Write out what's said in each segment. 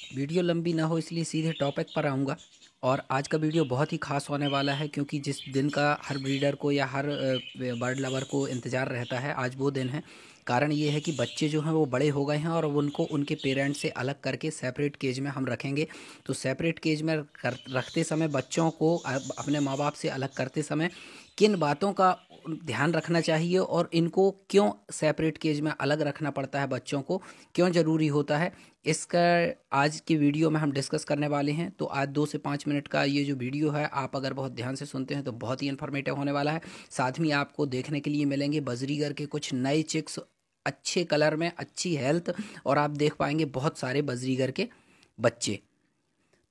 Video लंबी ना हो इसलिए सीधे टॉपिक पर आऊँगा। और आज का वीडियो बहुत ही ख़ास होने वाला है, क्योंकि जिस दिन का हर ब्रीडर को या हर बर्ड लवर को इंतज़ार रहता है, आज वो दिन है। कारण ये है कि बच्चे जो हैं वो बड़े हो गए हैं और उनको उनके पेरेंट्स से अलग करके सेपरेट केज में हम रखेंगे। तो सेपरेट केज में रखते समय बच्चों को अपने माँ बाप से अलग करते समय किन बातों का ध्यान रखना चाहिए और इनको क्यों सेपरेट केज में अलग रखना पड़ता है, बच्चों को क्यों ज़रूरी होता है, इसका आज की वीडियो में हम डिस्कस करने वाले हैं। तो आज 2 से 5 मिनट का ये जो वीडियो है, आप अगर बहुत ध्यान से सुनते हैं तो बहुत ही इन्फॉर्मेटिव होने वाला है। साथ में आपको देखने के लिए मिलेंगे बजरीगर के कुछ नए चिक्स, अच्छे कलर में, अच्छी हेल्थ, और आप देख पाएंगे बहुत सारे बजरीगर के बच्चे।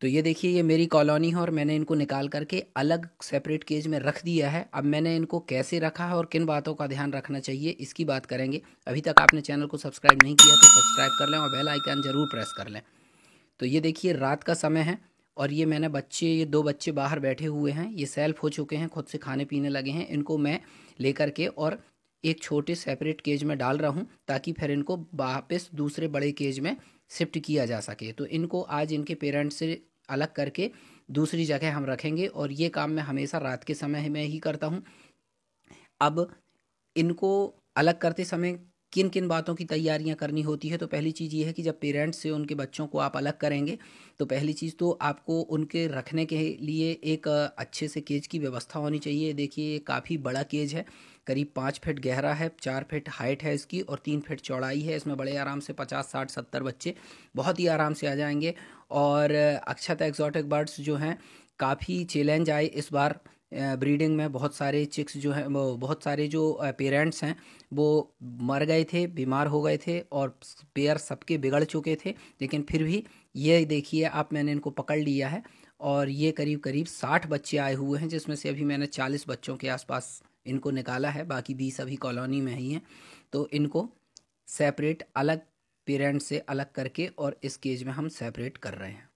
तो ये देखिए, ये मेरी कॉलोनी है और मैंने इनको निकाल करके अलग सेपरेट केज में रख दिया है। अब मैंने इनको कैसे रखा है और किन बातों का ध्यान रखना चाहिए, इसकी बात करेंगे। अभी तक आपने चैनल को सब्सक्राइब नहीं किया तो सब्सक्राइब कर लें और बेल आइकन ज़रूर प्रेस कर लें। तो ये देखिए, रात का समय है और ये मैंने ये 2 बच्चे बाहर बैठे हुए हैं, ये सेल्फ हो चुके हैं, खुद से खाने पीने लगे हैं। इनको मैं लेकर के और एक छोटे सेपरेट केज में डाल रहा हूँ, ताकि फिर इनको वापस दूसरे बड़े केज में शिफ्ट किया जा सके। तो इनको आज इनके पेरेंट्स से अलग करके दूसरी जगह हम रखेंगे, और ये काम मैं हमेशा रात के समय में ही करता हूँ। अब इनको अलग करते समय किन किन बातों की तैयारियां करनी होती है, तो पहली चीज़ ये है कि जब पेरेंट्स से उनके बच्चों को आप अलग करेंगे, तो पहली चीज़ तो आपको उनके रखने के लिए एक अच्छे से केज की व्यवस्था होनी चाहिए। देखिए, ये काफ़ी बड़ा केज है, करीब 5 फीट गहरा है, 4 फीट हाइट है इसकी और 3 फीट चौड़ाई है। इसमें बड़े आराम से 50, 60, 70 बच्चे बहुत ही आराम से आ जाएंगे। और अक्षत एक्जॉटिक बर्ड्स जो हैं, काफ़ी चैलेंज आए इस बार ब्रीडिंग में। बहुत सारे चिक्स जो हैं, वो बहुत सारे जो पेरेंट्स हैं वो मर गए थे, बीमार हो गए थे और पेयर सबके बिगड़ चुके थे। लेकिन फिर भी ये देखिए, आप मैंने इनको पकड़ लिया है और ये करीब करीब 60 बच्चे आए हुए हैं, जिसमें से अभी मैंने 40 बच्चों के आसपास इनको निकाला है, बाकी 20 अभी कॉलोनी में ही हैं। तो इनको सेपरेट अलग पेरेंट्स से अलग करके और इस केज में हम सेपरेट कर रहे हैं।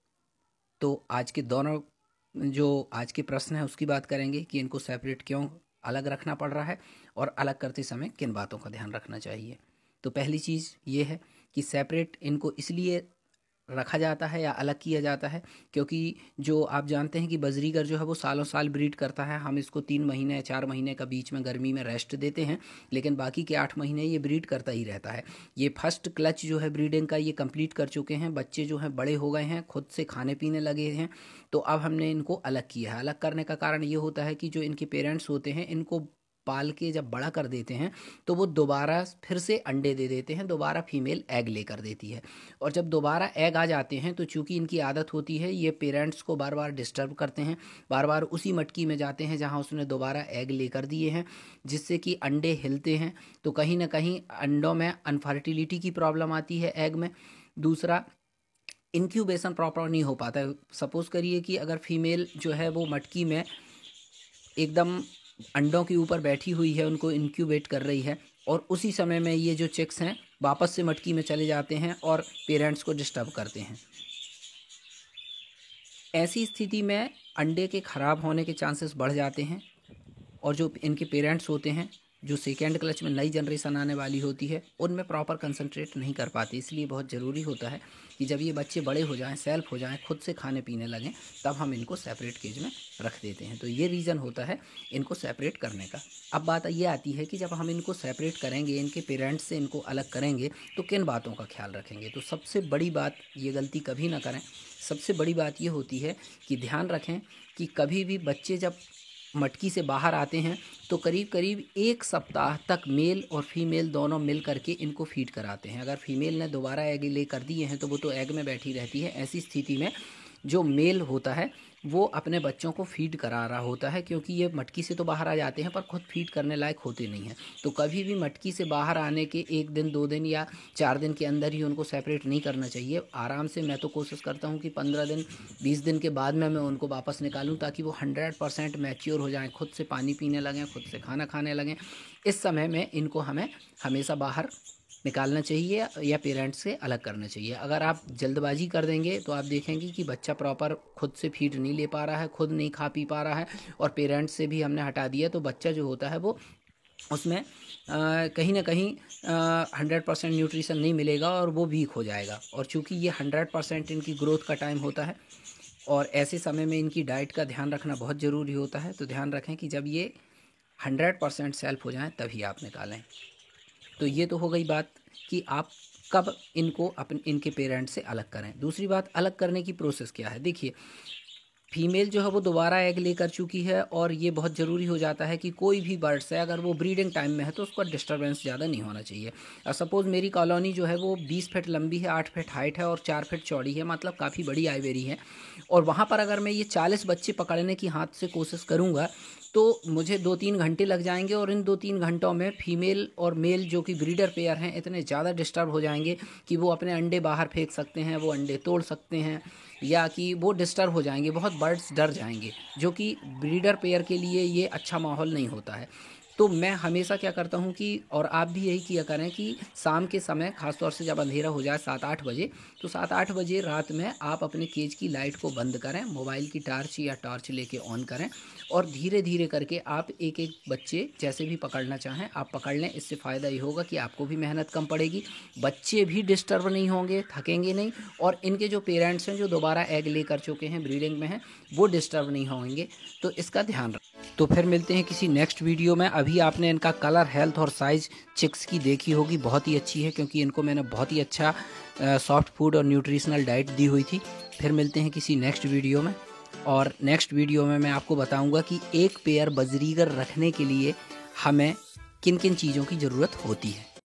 तो आज के दोनों जो आज के प्रश्न है उसकी बात करेंगे कि इनको सेपरेट क्यों अलग रखना पड़ रहा है और अलग करते समय किन बातों का ध्यान रखना चाहिए। तो पहली चीज़ ये है कि सेपरेट इनको इसलिए रखा जाता है या अलग किया जाता है, क्योंकि जो आप जानते हैं कि बजरीगर जो है वो सालों साल ब्रीड करता है। हम इसको 3 महीने या 4 महीने का बीच में गर्मी में रेस्ट देते हैं, लेकिन बाकी के 8 महीने ये ब्रीड करता ही रहता है। ये फर्स्ट क्लच जो है ब्रीडिंग का, ये कंप्लीट कर चुके हैं। बच्चे जो हैं बड़े हो गए हैं, खुद से खाने पीने लगे हैं। तो अब हमने इनको अलग किया है। अलग करने का कारण ये होता है कि जो इनके पेरेंट्स होते हैं, इनको पाल के जब बड़ा कर देते हैं तो वो दोबारा फिर से अंडे दे देते हैं, दोबारा फीमेल एग लेकर देती है। और जब दोबारा एग आ जाते हैं तो चूंकि इनकी आदत होती है, ये पेरेंट्स को बार बार डिस्टर्ब करते हैं, बार बार उसी मटकी में जाते हैं जहां उसने दोबारा एग लेकर दिए हैं, जिससे कि अंडे हिलते हैं। तो कहीं ना कहीं अंडों में अनफर्टिलिटी की प्रॉब्लम आती है एग में। दूसरा, इंक्यूबेशन प्रॉपर नहीं हो पाता है। सपोज करिए कि अगर फीमेल जो है वो मटकी में एकदम अंडों के ऊपर बैठी हुई है, उनको इंक्यूबेट कर रही है, और उसी समय में ये जो चिक्स हैं वापस से मटकी में चले जाते हैं और पेरेंट्स को डिस्टर्ब करते हैं। ऐसी स्थिति में अंडे के ख़राब होने के चांसेस बढ़ जाते हैं, और जो इनके पेरेंट्स होते हैं, जो सेकेंड क्लच में नई जनरेशन आने वाली होती है, उनमें प्रॉपर कंसंट्रेट नहीं कर पाती। इसलिए बहुत ज़रूरी होता है कि जब ये बच्चे बड़े हो जाएं, सेल्फ हो जाएं, खुद से खाने पीने लगें, तब हम इनको सेपरेट केज में रख देते हैं। तो ये रीज़न होता है इनको सेपरेट करने का। अब बात ये आती है कि जब हम इनको सेपरेट करेंगे, इनके पेरेंट्स से इनको अलग करेंगे, तो किन बातों का ख्याल रखेंगे। तो सबसे बड़ी बात, ये गलती कभी ना करें, सबसे बड़ी बात ये होती है कि ध्यान रखें कि कभी भी बच्चे जब मटकी से बाहर आते हैं तो करीब करीब 1 सप्ताह तक मेल और फीमेल दोनों मिल करके इनको फीड कराते हैं। अगर फीमेल ने दोबारा एग ले कर दिए हैं तो वो तो एग में बैठी रहती है। ऐसी स्थिति में जो मेल होता है वो अपने बच्चों को फीड करा रहा होता है, क्योंकि ये मटकी से तो बाहर आ जाते हैं पर खुद फीड करने लायक होते नहीं हैं। तो कभी भी मटकी से बाहर आने के 1 दिन, 2 दिन या 4 दिन के अंदर ही उनको सेपरेट नहीं करना चाहिए। आराम से मैं तो कोशिश करता हूँ कि 15 दिन, 20 दिन के बाद में मैं उनको वापस निकालूँ, ताकि वो 100% मैच्योर हो जाएँ, खुद से पानी पीने लगें, खुद से खाना खाने लगें। इस समय में इनको हमें हमेशा बाहर निकालना चाहिए या पेरेंट्स से अलग करना चाहिए। अगर आप जल्दबाजी कर देंगे तो आप देखेंगे कि बच्चा प्रॉपर खुद से फीड नहीं ले पा रहा है, खुद नहीं खा पी पा रहा है, और पेरेंट्स से भी हमने हटा दिया, तो बच्चा जो होता है वो उसमें कहीं ना कहीं 100% न्यूट्रिशन नहीं मिलेगा और वो वीक हो जाएगा। और चूँकि ये 100% इनकी ग्रोथ का टाइम होता है और ऐसे समय में इनकी डाइट का ध्यान रखना बहुत ज़रूरी होता है। तो ध्यान रखें कि जब ये 100% सेल्फ हो जाएं तभी आप निकालें। तो ये तो हो गई बात कि आप कब इनको इनके पेरेंट्स से अलग करें। दूसरी बात, अलग करने की प्रोसेस क्या है। देखिए, फीमेल जो है वो दोबारा एग लेकर चुकी है और ये बहुत ज़रूरी हो जाता है कि कोई भी बर्ड्स है अगर वो ब्रीडिंग टाइम में है तो उसका डिस्टर्बेंस ज़्यादा नहीं होना चाहिए। सपोज़ मेरी कॉलोनी जो है वो 20 फीट लंबी है, 8 फीट हाइट है और 4 फीट चौड़ी है, मतलब काफ़ी बड़ी आइवेरी है। और वहाँ पर अगर मैं ये 40 बच्चे पकड़ने की हाथ से कोशिश करूँगा तो मुझे 2-3 घंटे लग जाएंगे और इन 2-3 घंटों में फीमेल और मेल जो कि ब्रीडर पेयर हैं इतने ज़्यादा डिस्टर्ब हो जाएंगे कि वो अपने अंडे बाहर फेंक सकते हैं, वो अंडे तोड़ सकते हैं, या कि वो डिस्टर्ब हो जाएंगे, बहुत बर्ड्स डर जाएंगे, जो कि ब्रीडर पेयर के लिए ये अच्छा माहौल नहीं होता है। तो मैं हमेशा क्या करता हूँ कि, और आप भी यही किया करें कि शाम के समय ख़ासतौर से जब अंधेरा हो जाए 7-8 बजे, तो 7-8 बजे रात में आप अपने केज की लाइट को बंद करें, मोबाइल की टार्च या टॉर्च लेके ऑन करें और धीरे धीरे करके आप एक एक बच्चे जैसे भी पकड़ना चाहें आप पकड़ लें। इससे फ़ायदा ये होगा कि आपको भी मेहनत कम पड़ेगी, बच्चे भी डिस्टर्ब नहीं होंगे, थकेंगे नहीं, और इनके जो पेरेंट्स हैं जो दोबारा एग ले कर चुके हैं, ब्रीडिंग में हैं, वो डिस्टर्ब नहीं होंगे। तो इसका ध्यान रखें। तो फिर मिलते हैं किसी नेक्स्ट वीडियो में। अभी आपने इनका कलर, हेल्थ और साइज़ चिक्स की देखी होगी, बहुत ही अच्छी है क्योंकि इनको मैंने बहुत ही अच्छा सॉफ्ट फूड और न्यूट्रिशनल डाइट दी हुई थी। फिर मिलते हैं किसी नेक्स्ट वीडियो में, और नेक्स्ट वीडियो में मैं आपको बताऊंगा कि एक पेयर बजरीगर रखने के लिए हमें किन किन चीज़ों की ज़रूरत होती है।